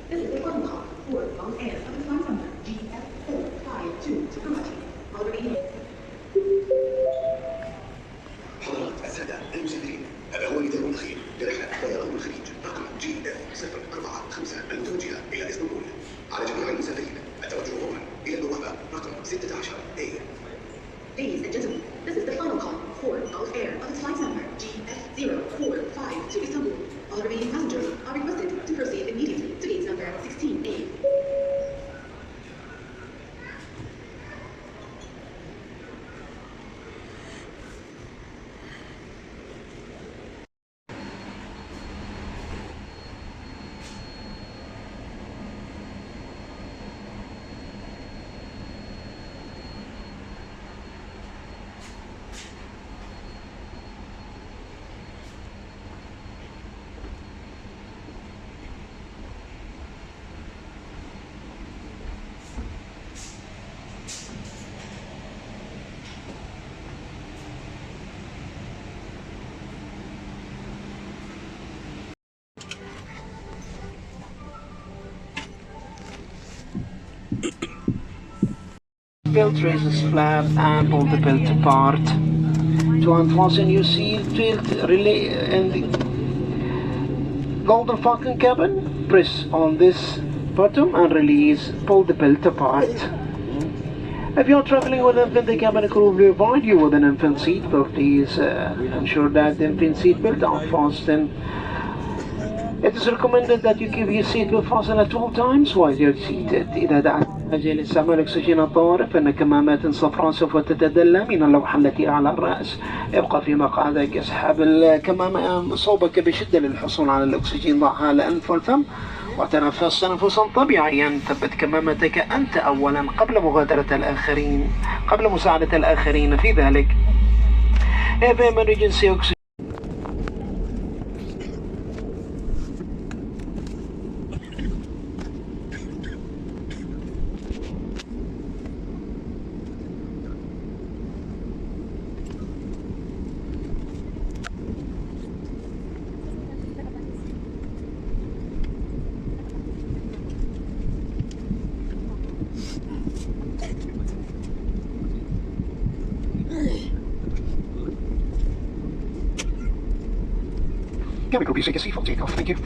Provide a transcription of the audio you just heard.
This is the protocol for both air of the flight number GF452 to Croatia. Already حضرات السادة المسافرين، هذا هو نداء أخير لرحلة طيران الخليج رقم GF045 المتوجهة إلى إسطنبول. على جميع المسافرين التوجه فورا إلى البوابة رقم 16A. Ladies and gentlemen, this is the final call for Gulf Air of its flight number GF045 to Istanbul. All remaining passengers are requested to proceed immediately to gate number 16A. Belt raises flap and pull the belt apart. To unfasten your seatbelt relay and the golden falcon cabin, press on this button and release, pull the belt apart. If you are traveling with an infant, the cabin crew will provide you with an infant seatbelt. Please ensure that the infant seatbelt are fastened. It is recommended that you keep your seatbelt fastened at all times while you're seated. إذا دعت حاجة لاستعمال أكسجين الطوارئ فإن كمامات صفراء سوف تتدلى من اللوحة التي أعلى الرأس. ابقى في مقعدك، اسحب الكمامة صوبك بشدة للحصول على الأكسجين، ضعها على الأنف والفم وتنفس تنفسا طبيعيا. ثبت كمامتك أنت أولا قبل مغادرة الآخرين، قبل مساعدة الآخرين في ذلك. If emergency oxygen chemical music is default takeoff, thank you.